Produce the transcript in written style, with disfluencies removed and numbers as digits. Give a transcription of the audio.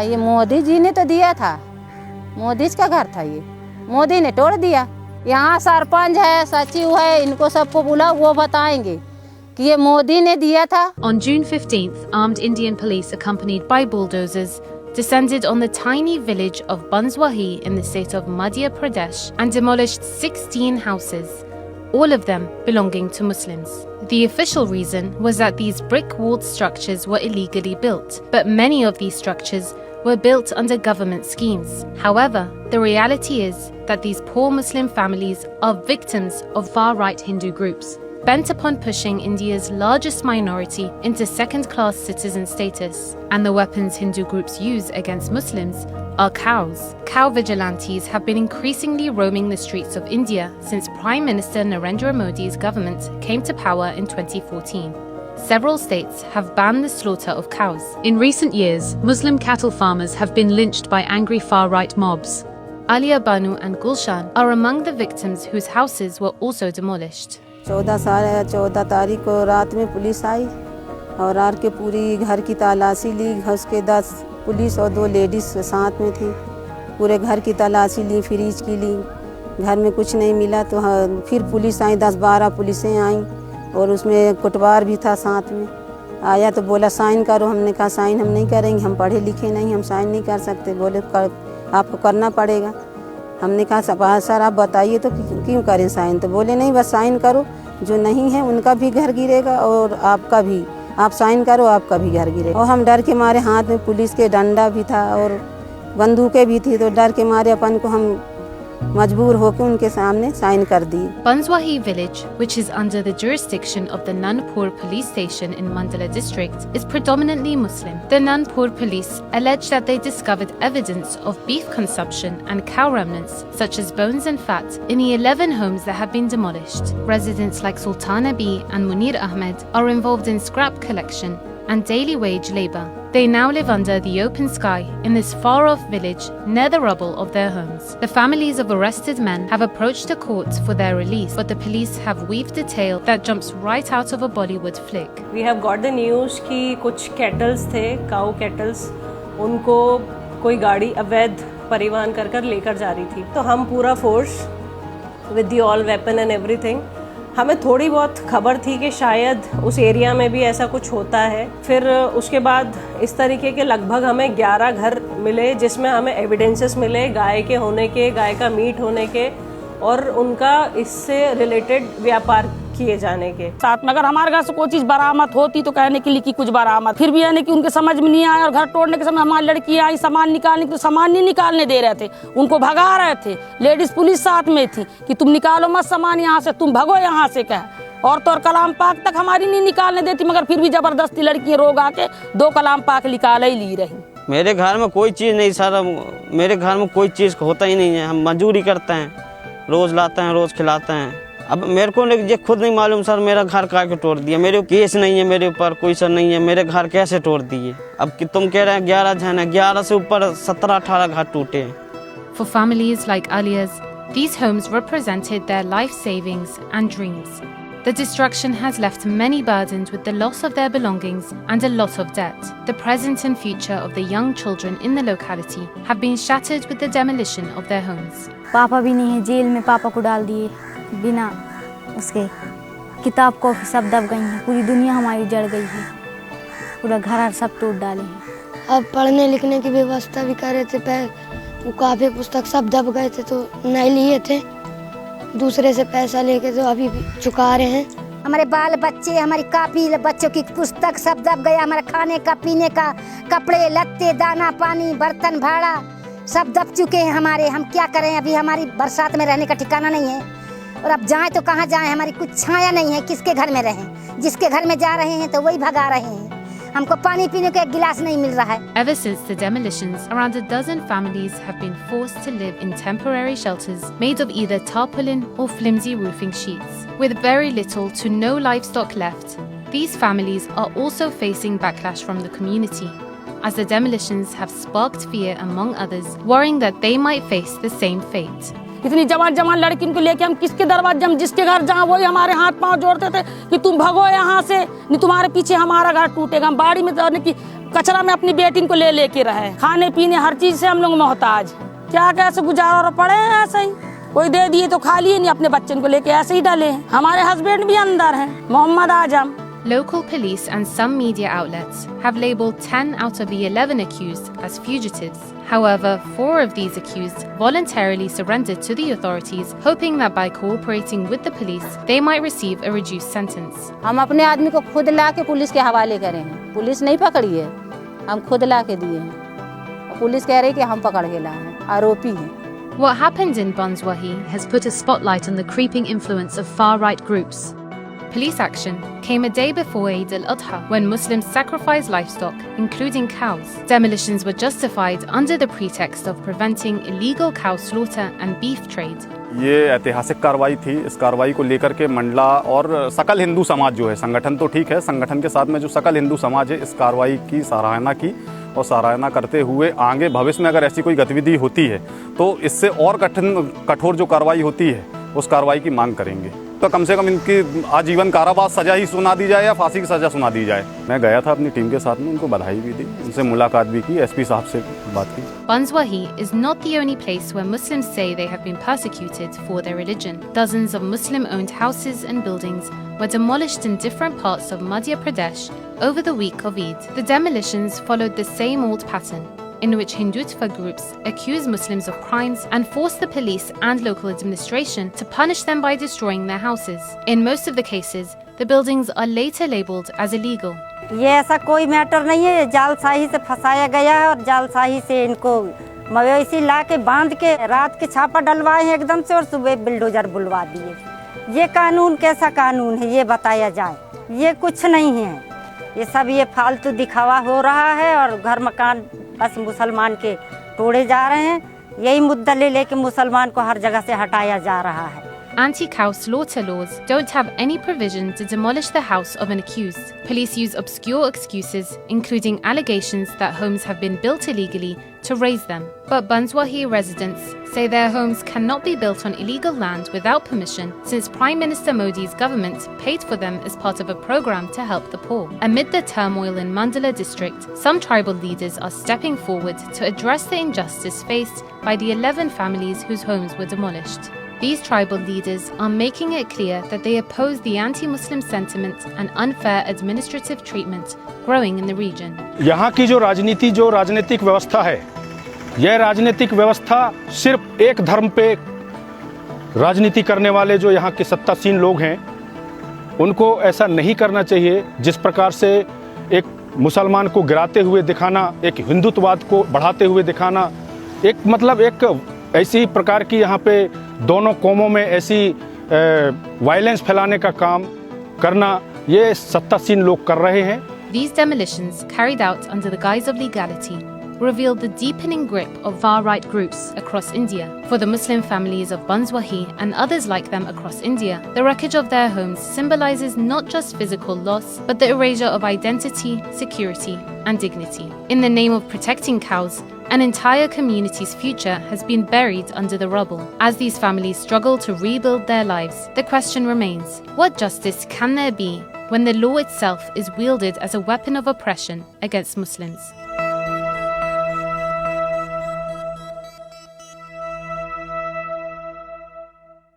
ये मोदी जी ने तो दिया था, मोदी का घर था, ये मोदी ने तोड़ दिया। यहाँ सरपंच है, सचिव है, इनको सबको बुलाओ, वो बताएंगे कि ये मोदी ने दिया था। On June 15th, armed Indian police accompanied by bulldozers descended on the tiny village of Banswahi in the state of Madhya Pradesh and demolished 16 houses, all of them belonging to Muslims. The official reason was that these brick-walled structures were illegally built, but many of these structures were built under government schemes. However, the reality is that these poor Muslim families are victims of far-right Hindu groups, bent upon pushing India's largest minority into second-class citizen status. And the weapons Hindu groups use against Muslims are cows. Cow vigilantes have been increasingly roaming the streets of India since Prime Minister Narendra Modi's government came to power in 2014. Several states have banned the slaughter of cows. In recent years, Muslim cattle farmers have been lynched by angry far-right mobs. Alia Banu and Gulshan are among the victims whose houses were also demolished. 14 तारीख को रात में police आई और are के पूरी घर की तलाशी ली। उसके 10 पुलिस और 2 लेडीज साथ में थी। पूरे घर की तलाशी ली, फ्रिज की ली, घर में कुछ नहीं मिला। तो फिर पुलिस आई, 10-12 पुलिसें आईं और उसमें कुटवार भी था साथ में। आया तो बोला साइन करो। हमने कहा साइन हम नहीं करेंगे, हम पढ़े लिखे नहीं, हम साइन नहीं कर सकते। बोले आपको करना पड़ेगा। हमने कहा सर आप बताइए तो क्यों करें साइन। तो बोले नहीं बस साइन करो, जो नहीं है उनका भी घर गिरेगा और आपका भी, आप साइन करो आपका भी घर गिरेगा। और हम डर के मारे, हाथ में पुलिस के डंडा भी था और बंदूकें भी थी, तो डर के मारे अपन को हम मजबूर होकर उनके सामने साइन कर दिए। Banswahi village, which is under the jurisdiction of the Nanpur police station in Mandala district, is predominantly Muslim. The Nanpur police allege that they discovered evidence of beef consumption and cow remnants, such as bones and fat, in the 11 homes that have been demolished. Residents like Sultana B and Munir Ahmed are involved in scrap collection and daily wage labour. They now live under the open sky in this far-off village near the rubble of their homes. The families of arrested men have approached the court for their release, but the police have weaved a tale that jumps right out of a Bollywood flick. We have got the news कि कुछ kettles थे, cow kettles, उनको कोई गाड़ी अवैध परिवहन कर लेकर जा रही थी। तो हम पूरा force with the all weapon and everything, हमें थोड़ी बहुत खबर थी कि शायद उस एरिया में भी ऐसा कुछ होता है। फिर उसके बाद इस तरीके के लगभग हमें 11 घर मिले जिसमें हमें एविडेंसेस मिले गाय के होने के, गाय का मीट होने के और उनका इससे रिलेटेड व्यापार किए जाने के साथ में। अगर हमारे घर से कोई चीज बरामद होती तो कहने के लिए कि कुछ बरामद, फिर भी यानी कि उनके समझ में नहीं आया। और घर तोड़ने के समय हमारी लड़की आई सामान निकालने, तो सामान नहीं निकालने दे रहे थे, उनको भगा रहे थे। लेडीज पुलिस साथ में थी कि तुम निकालो मत सामान यहाँ से, तुम भगो यहाँ से। क्या और तो और कलाम पाक तक हमारी नहीं निकालने देती, मगर फिर भी जबरदस्ती लड़की रोग आके 2 कलाम पाक निकाल ही ली रही। मेरे घर में कोई चीज़ नहीं सर, मेरे घर में कोई चीज़ होता ही नहीं है। हम मजदूरी करते हैं, रोज़ लाते हैं, रोज़ खिलाते हैं। अब मेरे को ये खुद नहीं मालूम सर मेरा घर काहे तोड़ दिया। मेरे केस नहीं है, मेरे ऊपर कोई सर नहीं है, मेरे घर कैसे तोड़ दिए। अब कि तुम कह रहे हैं 11 जन है, 11 से ऊपर 17-18 घर टूटे हैं। For families like Alia's, these homes represented their life savings and dreams. The destruction has left many burdened with the loss of their belongings and a lot of debt. The present and future of the young children in the locality have been shattered with the demolition of their homes. पापा भी नहीं है, jail में पापा को डाल दिए बिना उसके। किताब कॉपी सब दब गई हैं, पूरी दुनिया हमारी जड़ गई है, पूरा घर सब तोड़ डाले हैं। अब पढ़ने लिखने की व्यवस्था भी कर रहे थे, वो काफी पुस्तक सब दब गए थे तो नहीं लिए थे, दूसरे से पैसा लेके तो अभी भी चुका रहे हैं। हमारे बाल बच्चे, हमारी कापी, बच्चों की पुस्तक सब दब गया। हमारे खाने का, पीने का, कपड़े लत्ते, दाना पानी, बर्तन भाड़ा सब दब चुके हैं हमारे। हम क्या करें, अभी हमारी बरसात में रहने का ठिकाना नहीं है और अब जाएं तो कहाँ जाएं, हमारी कुछ छाया नहीं है, किसके घर में रहें। जिसके घर में जा रहे हैं तो वही भगा रहे हैं, हमको पानी पीने का एक गिलास नहीं मिल रहा है। Ever since the demolitions, around a dozen families have been forced to live in temporary shelters made of either tarpaulin or flimsy roofing sheets. With very little to no livestock left, these families are also facing backlash from the community, as the demolitions have sparked fear among others, worrying that they might face the same fate. इतनी जवान लड़की को लेके हम किसके दरवाजे, हम जिसके घर जहाँ वही हमारे हाथ पांव जोड़ते थे कि तुम भगो यहाँ से, नहीं तुम्हारे पीछे हमारा घर टूटेगा। हम बाड़ी में जाने की कचरा में अपनी बेटी को ले लेके रहे, खाने पीने हर चीज से हम लोग मोहताज। क्या कैसे गुजारा और पड़े हैं ऐसे ही, कोई दे दिए तो खा लिए, नहीं अपने बच्चन को लेके ऐसे ही डाले हैं। हमारे हस्बैंड भी अंदर हैं, Mohammad Azam. Local police and some media outlets have labelled 10 out of the 11 accused as fugitives. However, 4 of these accused voluntarily surrendered to the authorities, hoping that by cooperating with the police, they might receive a reduced sentence. हम अपने आदमी को खुद ला के police के हवाले करे हैं, पुलिस नहीं पकड़ी है, हम खुद ला के दिए हैं। पुलिस कह रही कि हम पकड़ के लाए हैं, आरोपी हैं। What happened in Banzwahi has put a spotlight on the creeping influence of far-right groups. Police action came a day before Eid al-Adha, when Muslims sacrificed livestock, including cows. Demolitions were justified under the pretext of preventing illegal cow slaughter and beef trade. ये ऐतिहासिक कार्रवाई थी। इस कार्रवाई को लेकर के मंडला और सकल हिंदू समाज जो है, संगठन तो ठीक है, संगठन के साथ में जो सकल हिंदू समाज है, इस कार्रवाई की सराहना की और सराहना करते हुए आगे भविष्य में अगर ऐसी कोई गतिविधि होती है तो इससे और कठोर जो कार्रवाई होती है उस कार्रवाई की मांग करेंगे। तो कम से कम इनकी आजीवन कारावास सजा ही सुना दी जाए या फांसी की सजा सुना दी जाए। मैं गया था अपनी टीम के साथ में, उनको बधाई भी दी, उनसे मुलाकात भी की, एसपी साहब से बात की। Banzwahi is not the only place where Muslims say they have been persecuted for their religion. Dozens of Muslim-owned houses and buildings were demolished in different parts of Madhya Pradesh over the week of Eid. The demolitions followed the same old pattern, in which Hindutva groups accuse Muslims of crimes and force the police and local administration to punish them by destroying their houses. In most of the cases, the buildings are later labelled as illegal. ये ऐसा कोई matter नहीं है, जालसाही से फंसाया गया है और जालसाही से इनको मवेशी ला के बांध के रात के छापा डलवाए हैं एकदम से और सुबह बिल्डोजर बुलवा दिए। ये कानून कैसा कानून है ये बताया जाए। ये कुछ नहीं है, ये सब ये फालतू दिखावा हो रहा है और घर मकान बस मुसलमान के तोड़े जा रहे हैं। यही मुद्दा ले लेके मुसलमान को हर जगह से हटाया जा रहा है। Anti-cow slaughter laws don't have any provision to demolish the house of an accused. Police use obscure excuses, including allegations that homes have been built illegally, to raise them. But Banzwahi residents say their homes cannot be built on illegal land without permission, since Prime Minister Modi's government paid for them as part of a program to help the poor. Amid the turmoil in Mandala district, some tribal leaders are stepping forward to address the injustice faced by the 11 families whose homes were demolished. These tribal leaders are making it clear that they oppose the anti-Muslim sentiment and unfair administrative treatment growing in the region. यहाँ की जो राजनीतिक व्यवस्था है, यह राजनीतिक व्यवस्था सिर्फ एक धर्म पे राजनीति करने वाले जो यहाँ के सत्तासीन लोग हैं, उनको ऐसा नहीं करना चाहिए। जिस प्रकार से एक मुसलमान को गिराते हुए दिखाना, एक हिंदुत्ववाद को बढ़ाते हुए दिखाना, एक ऐसी प्रकार की यहाँ पे दोनों कौमों में ऐसी वायलेंस फैलाने का काम करना, ये सत्तासीन लोग कर रहे हैं। These demolitions, carried out under the guise of legality, revealed the deepening grip of far-right groups across India. For the Muslim families of Banzwahi and others like them across India, the wreckage of their homes symbolizes not just physical loss, but the erasure of identity, security, and dignity. In the name of protecting cows, an entire community's future has been buried under the rubble. As these families struggle to rebuild their lives, the question remains, what justice can there be when the law itself is wielded as a weapon of oppression against Muslims?